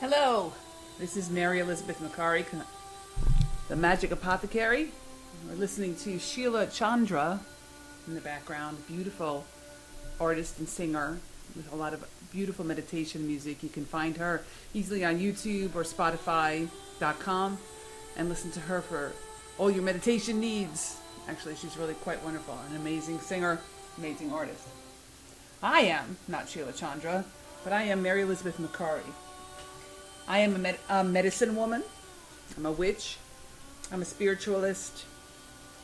Hello, this is Mary Elizabeth Macari, the Magic Apothecary. We're listening to Sheila Chandra in the background, beautiful artist and singer with a lot of beautiful meditation music. You can find her easily on YouTube or Spotify.com and listen to her for all your meditation needs. Actually, she's really quite wonderful, an amazing singer, amazing artist. I am not Sheila Chandra, but I am Mary Elizabeth Macari. I am a medicine woman. I'm a witch. I'm a spiritualist,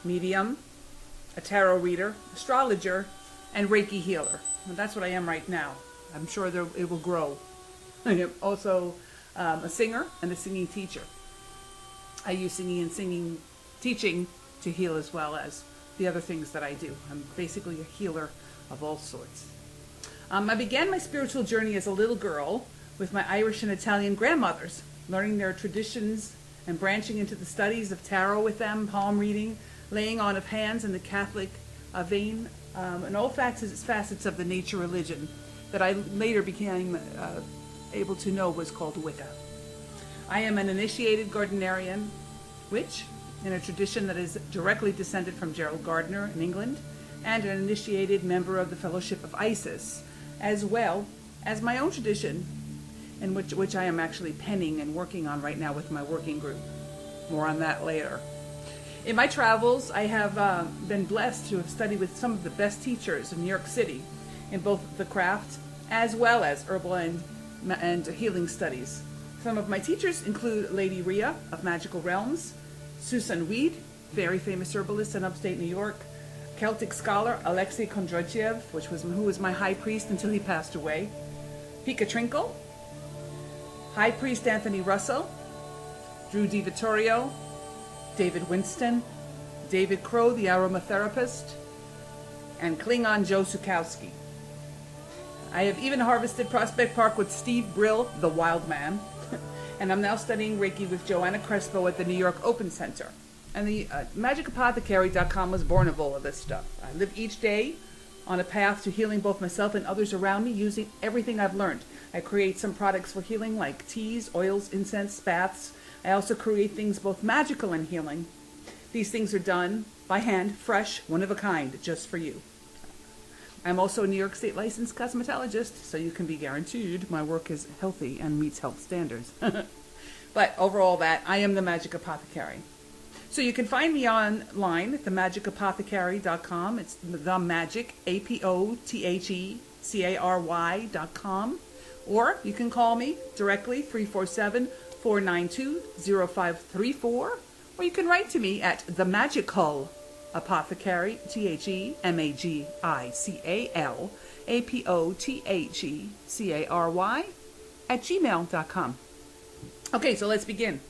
medium, a tarot reader, astrologer, and Reiki healer. And that's what I am right now. I'm sure it will grow. I am also a singer and a singing teacher. I use singing and teaching to heal as well as the other things that I do. I'm basically a healer of all sorts. I began my spiritual journey as a little girl with my Irish and Italian grandmothers, learning their traditions and branching into the studies of tarot with them, palm reading, laying on of hands in the Catholic vein, and all facets of the nature religion that I later became able to know was called Wicca. I am an initiated Gardnerian witch in a tradition that is directly descended from Gerald Gardner in England, and an initiated member of the Fellowship of Isis, as well as my own tradition, in which I am actually penning and working on right now with my working group. More on that later. In my travels, I have been blessed to have studied with some of the best teachers in New York City in both the craft as well as herbal and healing studies. Some of my teachers include Lady Rhea of Magical Realms, Susan Weed, very famous herbalist in upstate New York, Celtic scholar Alexei Kondratyev, who was my high priest until he passed away, Pika Trinkle, High Priest Anthony Russell, Drew DiVittorio, David Winston, David Crow, the aromatherapist, and Klingon Joe Sukowski. I have even harvested Prospect Park with Steve Brill, the wild man, and I'm now studying Reiki with Joanna Crespo at the New York Open Center. And the MagicApothecary.com was born of all of this stuff. I live each day on a path to healing both myself and others around me using everything I've learned. I create some products for healing like teas, oils, incense, baths. I also create things both magical and healing. These things are done by hand, fresh, one of a kind, just for you. I'm also a New York State licensed cosmetologist, so you can be guaranteed my work is healthy and meets health standards. But overall that, I am the Magic Apothecary. So you can find me online at themagicapothecary.com. It's the magic, APOTHECARY.com. Or you can call me directly, 347-492-0534. Or you can write to me at The Magical Apothecary, THEMAGICAL, APOTHECARY @gmail.com. Okay, so let's begin.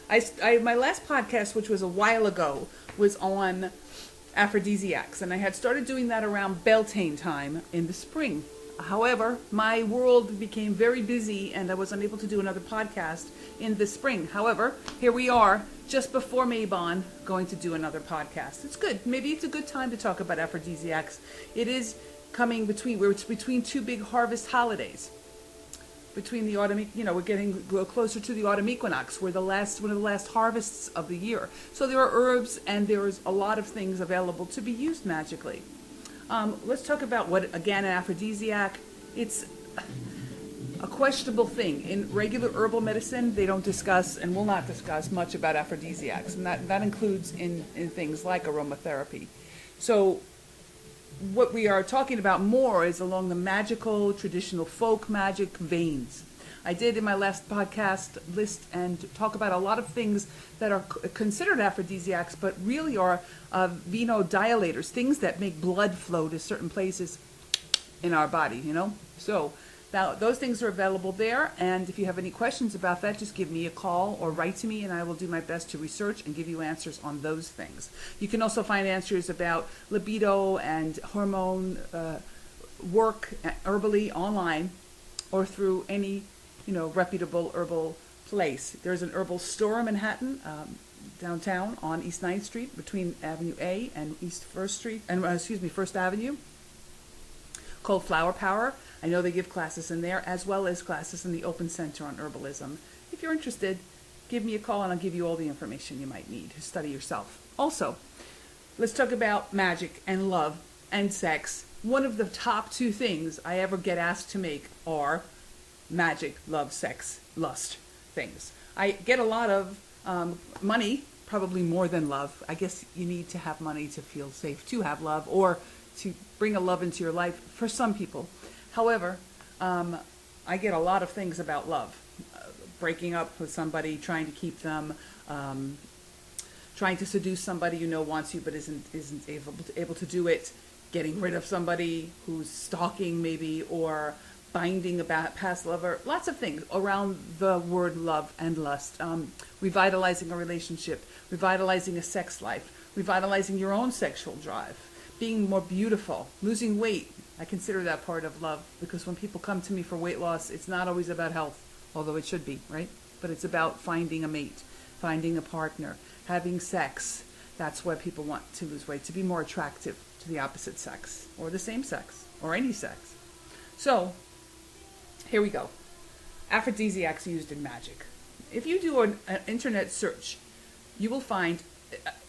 My last podcast, which was a while ago, was on Aphrodisiacs, and I had started doing that around Beltane time in the spring. However, my world became very busy and I was unable to do another podcast in the spring. However, here we are, just before Mabon, going to do another podcast. It's good. Maybe it's a good time to talk about Aphrodisiacs. It is coming between two big harvest holidays. Between the autumn, we're getting closer to the autumn equinox. We're one of the last harvests of the year. So there are herbs and there's a lot of things available to be used magically. Let's talk about an aphrodisiac. It's a questionable thing. In regular herbal medicine, they don't discuss and will not discuss much about aphrodisiacs. And that includes in things like aromatherapy. So what we are talking about more is along the magical, traditional folk magic veins. I did in my last podcast list and talk about a lot of things that are considered aphrodisiacs, but really are venodilators, things that make blood flow to certain places in our body, So now those things are available there, and if you have any questions about that, just give me a call or write to me, and I will do my best to research and give you answers on those things. You can also find answers about libido and hormone work herbally online or through any reputable herbal place. There's an herbal store in Manhattan, downtown on East 9th Street between Avenue A and First Avenue, called Flower Power. I know they give classes in there, as well as classes in the Open Center on Herbalism. If you're interested, give me a call and I'll give you all the information you might need to study yourself. Also, let's talk about magic and love and sex. One of the top 2 things I ever get asked to make are magic, love, sex, lust things. I get a lot of money, probably more than love. I guess you need to have money to feel safe to have love, or to bring a love into your life for some people. However, I get a lot of things about love. Breaking up with somebody, trying to keep them, trying to seduce somebody you know wants you but isn't able to do it, getting rid of somebody who's stalking maybe, or binding a past lover, lots of things around the word love and lust. Revitalizing a relationship, revitalizing a sex life, revitalizing your own sexual drive, being more beautiful, losing weight. I consider that part of love, because when people come to me for weight loss, it's not always about health, although it should be, right? But it's about finding a mate, finding a partner, having sex. That's why people want to lose weight, to be more attractive to the opposite sex, or the same sex, or any sex. So, here we go. Aphrodisiacs used in magic. If you do an internet search, you will find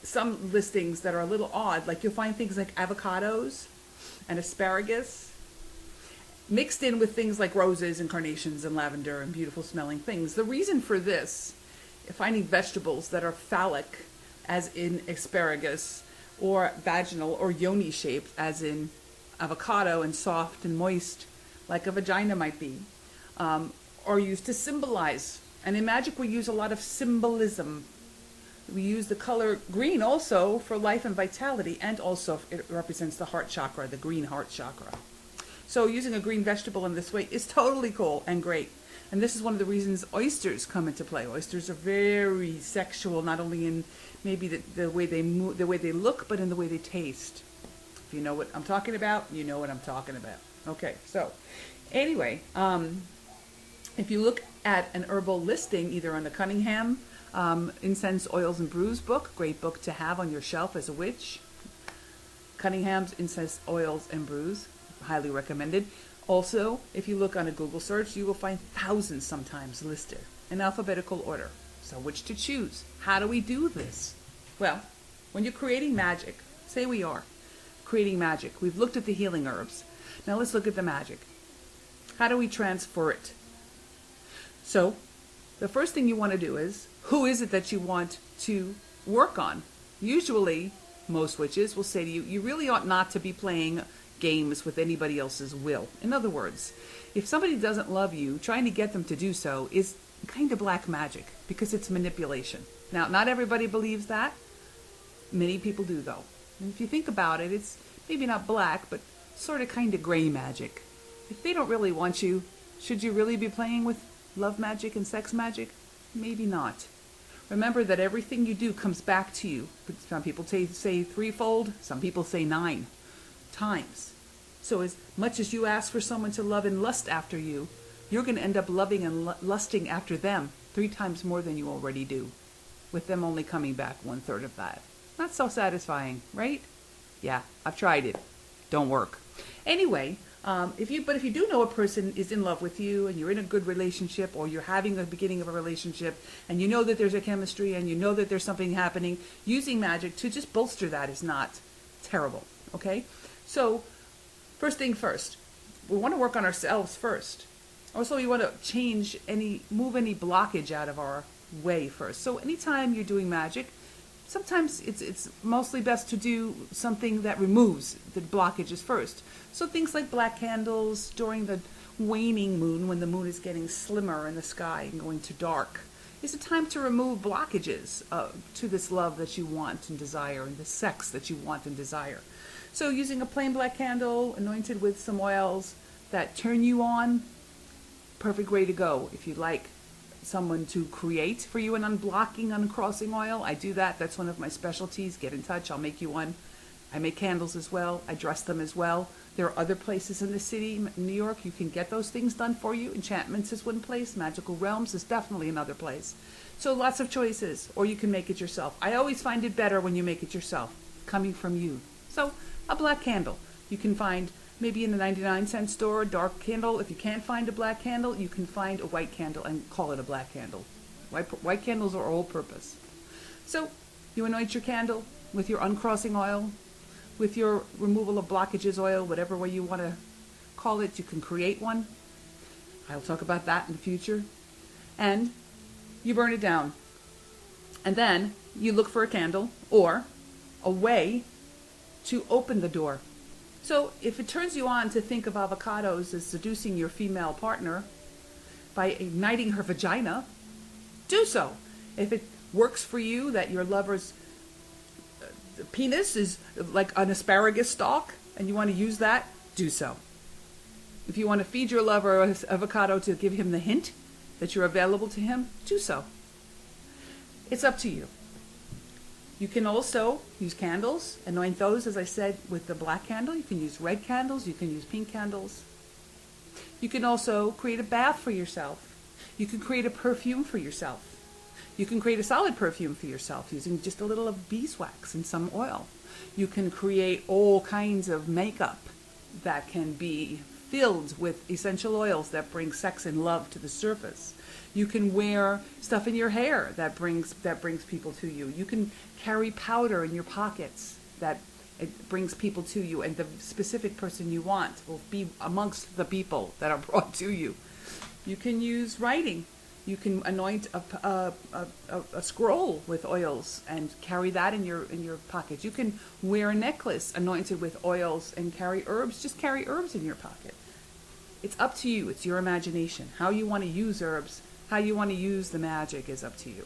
some listings that are a little odd. Like, you'll find things like avocados and asparagus mixed in with things like roses and carnations and lavender and beautiful smelling things. The reason for this, finding vegetables that are phallic, as in asparagus, or vaginal or yoni shaped, as in avocado, and soft and moist, like a vagina might be, are used to symbolize. And in magic, we use a lot of symbolism. We use the color green also for life and vitality, and also it represents the heart chakra, the green heart chakra. So using a green vegetable in this way is totally cool and great. And this is one of the reasons oysters come into play. Oysters are very sexual, not only in maybe the way they move, the way they look, but in the way they taste. If you know what I'm talking about, you know what I'm talking about. Okay, so anyway, if you look at an herbal listing, either on the Cunningham Incense, Oils, and Brews book, great book to have on your shelf as a witch. Cunningham's Incense, Oils, and Brews, highly recommended. Also, if you look on a Google search, you will find thousands sometimes listed in alphabetical order. So which to choose? How do we do this? Well, when you're creating magic, say we are creating magic, we've looked at the healing herbs. Now let's look at the magic. How do we transfer it? So the first thing you want to do is, who is it that you want to work on? Usually, most witches will say to you, you really ought not to be playing games with anybody else's will. In other words, if somebody doesn't love you, trying to get them to do so is kind of black magic, because it's manipulation. Now, not everybody believes that. Many people do, though. And if you think about it, it's maybe not black, but sort of kind of gray magic. If they don't really want you, should you really be playing with love magic and sex magic? Maybe not. Remember that everything you do comes back to you. Some people say threefold, some people say 9 times. So as much as you ask for someone to love and lust after you, you're going to end up loving and lusting after them 3 times more than you already do, with them only coming back 1/3 of that. Not so satisfying, right? Yeah, I've tried it. Don't work. Anyway, if you do know a person is in love with you, and you're in a good relationship, or you're having the beginning of a relationship, and you know that there's a chemistry, and you know that there's something happening, using magic to just bolster that is not terrible, okay? So, first thing first, we want to work on ourselves first. Also, we want to move any blockage out of our way first. So anytime you're doing magic, sometimes it's mostly best to do something that removes the blockages first. So things like black candles during the waning moon, when the moon is getting slimmer in the sky and going to dark, is a time to remove blockages to this love that you want and desire, and the sex that you want and desire. So using a plain black candle anointed with some oils that turn you on, perfect way to go. If you'd like someone to create for you an unblocking, uncrossing oil, I do that. That's one of my specialties. Get in touch. I'll make you one. I make candles as well. I dress them as well. There are other places in the city, in New York, you can get those things done for you. Enchantments is one place. Magical Realms is definitely another place. So lots of choices, or you can make it yourself. I always find it better when you make it yourself, coming from you. So a black candle. You can find maybe in a 99-cent store, a dark candle. If you can't find a black candle, you can find a white candle and call it a black candle. White candles are all purpose. So you anoint your candle with your uncrossing oil, with your removal of blockages oil, whatever way you want to call it. You can create one. I'll talk about that in the future. And you burn it down. And then you look for a candle or a way to open the door. So if it turns you on to think of avocados as seducing your female partner by igniting her vagina, do so. If it works for you that your lover's penis is like an asparagus stalk and you want to use that, do so. If you want to feed your lover an avocado to give him the hint that you're available to him, do so. It's up to you. You can also use candles, anoint those, as I said, with the black candle. You can use red candles, you can use pink candles. You can also create a bath for yourself. You can create a perfume for yourself. You can create a solid perfume for yourself using just a little of beeswax and some oil. You can create all kinds of makeup that can be filled with essential oils that bring sex and love to the surface. You can wear stuff in your hair that brings people to you. You can carry powder in your pockets that it brings people to you, and the specific person you want will be amongst the people that are brought to you. You can use writing. You can anoint a scroll with oils and carry that in your pocket. You can wear a necklace anointed with oils and carry herbs. Just carry herbs in your pocket. It's up to you. It's your imagination. How you want to use herbs, how you want to use the magic is up to you.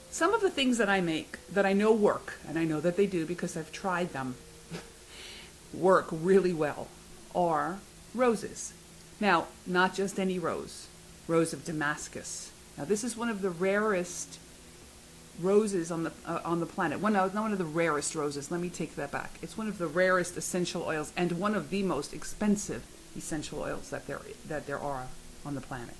Some of the things that I make that I know work, and I know that they do because I've tried them, work really well, are roses. Now, not just any rose. Rose of Damascus. Now, this is one of the rarest roses on the planet. Not one of the rarest roses. Let me take that back. It's one of the rarest essential oils and one of the most expensive essential oils that there are on the planet.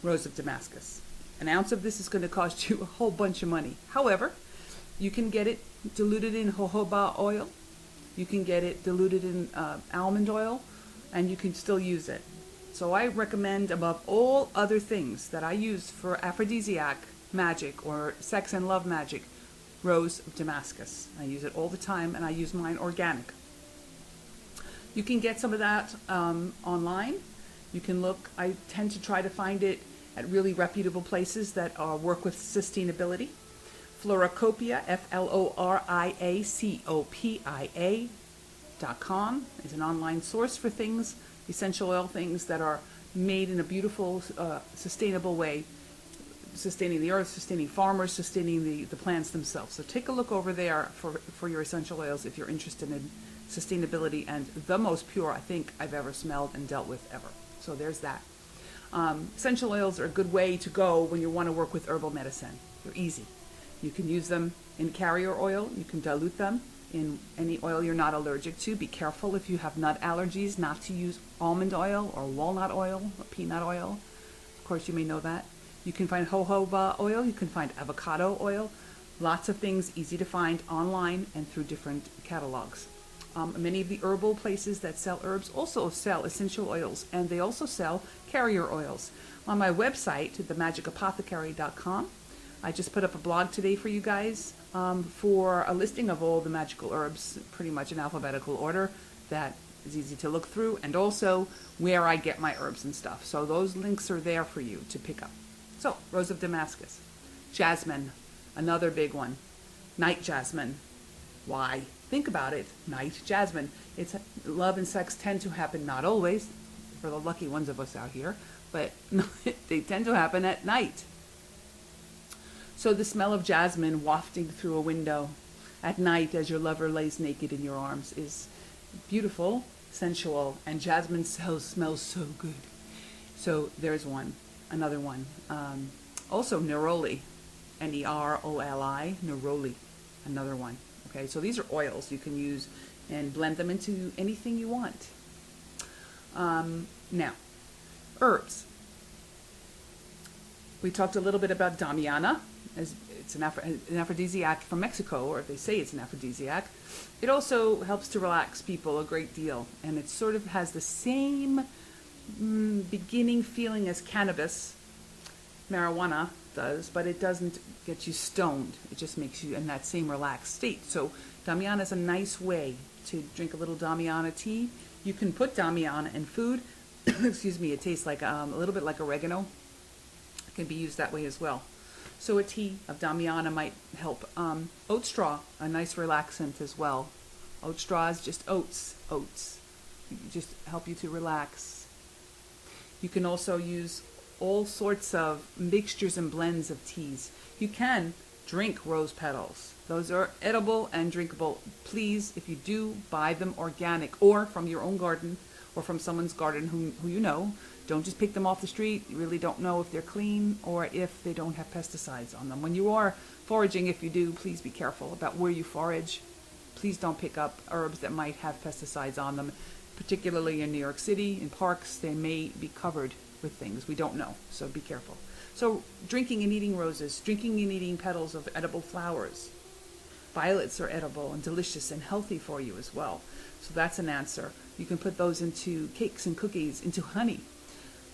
Rose of Damascus. An ounce of this is going to cost you a whole bunch of money. However, you can get it diluted in jojoba oil. You can get it diluted in almond oil, and you can still use it. So I recommend, above all other things that I use for aphrodisiac magic or sex and love magic, Rose of Damascus. I use it all the time, and I use mine organic. You can get some of that online. You can look. I tend to try to find it at really reputable places that work with sustainability. Floracopia, FLORACOPIA.com is an online source for things, essential oil things that are made in a beautiful, sustainable way, sustaining the earth, sustaining farmers, sustaining the plants themselves. So take a look over there for your essential oils if you're interested in sustainability, and the most pure I think I've ever smelled and dealt with ever. So there's that. Essential oils are a good way to go when you want to work with herbal medicine. They're easy. You can use them in carrier oil. You can dilute them in any oil you're not allergic to. Be careful if you have nut allergies not to use almond oil or walnut oil or peanut oil. Of course, you may know that. You can find jojoba oil. You can find avocado oil. Lots of things easy to find online and through different catalogs. Many of the herbal places that sell herbs also sell essential oils, and they also sell carrier oils. On my website, themagicapothecary.com, I just put up a blog today for you guys for a listing of all the magical herbs, pretty much in alphabetical order, that is easy to look through, and also where I get my herbs and stuff. So those links are there for you to pick up. So, Rose of Damascus. Jasmine, another big one. Night jasmine. Why? Think about it. Night jasmine. It's love and sex tend to happen, not always, for the lucky ones of us out here, but they tend to happen at night. So the smell of jasmine wafting through a window at night as your lover lays naked in your arms is beautiful, sensual, and jasmine smells so good. So there's one. Another one. Also Neroli. Neroli. Neroli. Another one. Okay, so these are oils you can use and blend them into anything you want. Now, herbs. We talked a little bit about Damiana. As it's an aphrodisiac from Mexico, or they say it's an aphrodisiac. It also helps to relax people a great deal, and it sort of has the same beginning feeling as cannabis, marijuana does, but it doesn't get you stoned. It just makes you in that same relaxed state. So Damiana is a nice way to drink a little Damiana tea. You can put Damiana in food. Excuse me, it tastes like a little bit like oregano. It can be used that way as well. So a tea of Damiana might help. Oat straw, a nice relaxant as well. Oat straw is just oats. Just help you to relax. You can also use all sorts of mixtures and blends of teas. You can drink rose petals. Those are edible and drinkable. Please, if you do, buy them organic or from your own garden or from someone's garden who you know. Don't just pick them off the street. You really don't know if they're clean or if they don't have pesticides on them. When you are foraging, if you do, please be careful about where you forage. Please don't pick up herbs that might have pesticides on them, particularly in New York City. In parks, they may be covered with things we don't know, so be careful. So drinking and eating roses, drinking and eating petals of edible flowers. Violets are edible and delicious and healthy for you as well. So that's an answer. You can put those into cakes and cookies, into honey.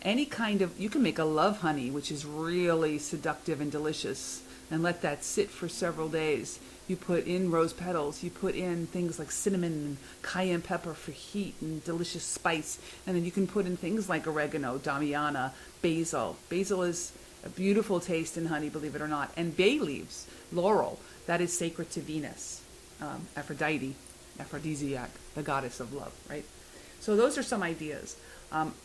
Any kind of, you can make a love honey, which is really seductive and delicious, and let that sit for several days. You put in rose petals, you put in things like cinnamon and cayenne pepper for heat and delicious spice, and then you can put in things like oregano, Damiana, basil. Basil is a beautiful taste in honey, believe it or not. And bay leaves, laurel, that is sacred to Venus, Aphrodite, Aphrodisiac, the goddess of love, right? So those are some ideas.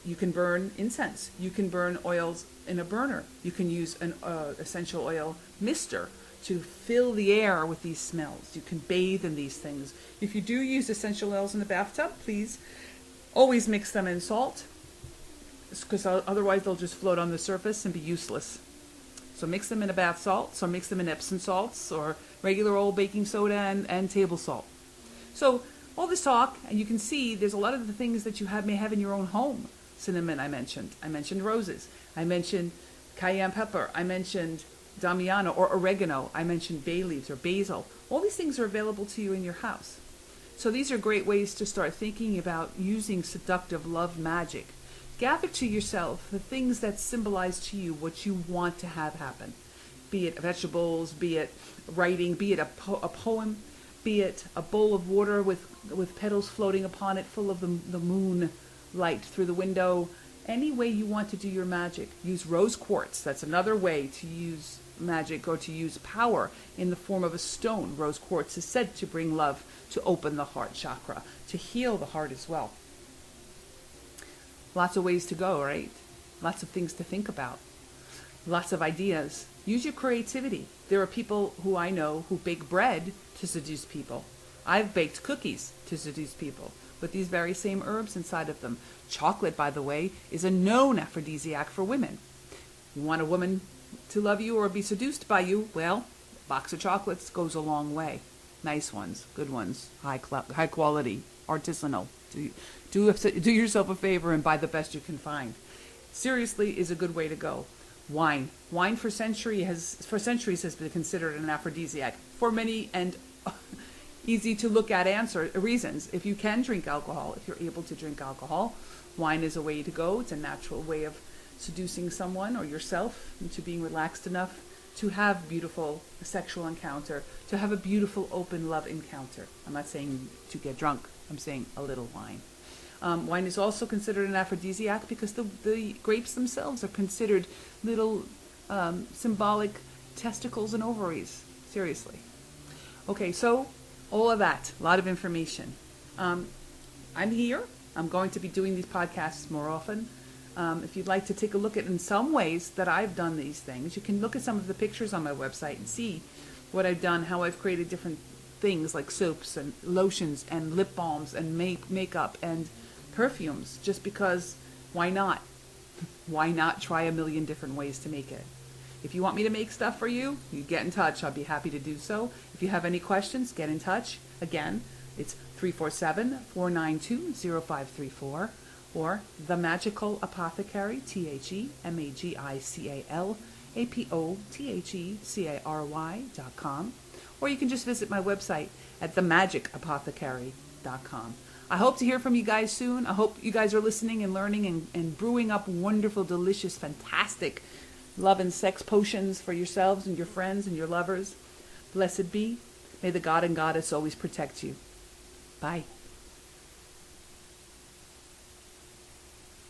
You can burn incense. You can burn oils in a burner. You can use an essential oil mister to fill the air with these smells. You can bathe in these things. If you do use essential oils in the bathtub, please always mix them in salt, because otherwise they'll just float on the surface and be useless. So mix them in a bath salt, so mix them in Epsom salts or regular old baking soda and table salt. So all this talk, and you can see there's a lot of the things that you may have in your own home. Cinnamon, I mentioned roses, I mentioned cayenne pepper, I mentioned Damiana or oregano, I mentioned bay leaves or basil. All these things are available to you in your house. So these are great ways to start thinking about using seductive love magic. Gather to yourself the things that symbolize to you what you want to have happen. Be it vegetables, be it writing, be it a poem, be it a bowl of water with petals floating upon it full of the moon light through the window. Any way you want to do your magic. Use rose quartz. That's another way to use magic or to use power in the form of a stone. Rose quartz is said to bring love, to open the heart chakra, to heal the heart as well. Lots of ways to go, right? Lots of things to think about. Lots of ideas. Use your creativity. There are people who I know who bake bread to seduce people. I've baked cookies to seduce people with these very same herbs inside of them. Chocolate, by the way, is a known aphrodisiac for women. You want a woman to love you or be seduced by you? Well, a box of chocolates goes a long way. Nice ones, good ones, high quality, artisanal. Do yourself a favor and buy the best you can find. Seriously is a good way to go. Wine for centuries has been considered an aphrodisiac for many and easy to look at reasons. If you can drink alcohol, if you're able to drink alcohol, wine is a way to go. It's a natural way of seducing someone or yourself into being relaxed enough to have beautiful sexual encounter, to have a beautiful open love encounter. I'm not saying to get drunk. I'm saying a little wine. Wine is also considered an aphrodisiac because the grapes themselves are considered little symbolic testicles and ovaries. Seriously. Okay, so all of that, a lot of information. I'm here. I'm going to be doing these podcasts more often. If you'd like to take a look at in some ways that I've done these things, you can look at some of the pictures on my website and see what I've done, how I've created different things like soaps and lotions and lip balms and makeup and perfumes, just because why not? Why not try a million different ways to make it? If you want me to make stuff for you, you get in touch. I'll be happy to do so. If you have any questions, get in touch. Again, it's 347-492-0534 or The Magical Apothecary, TheMagical, APOTHECARY.com, or you can just visit my website at themagicapothecary.com. I hope to hear from you guys soon. I hope you guys are listening and learning and brewing up wonderful, delicious, fantastic love and sex potions for yourselves and your friends and your lovers. Blessed be. May the God and Goddess always protect you. Bye.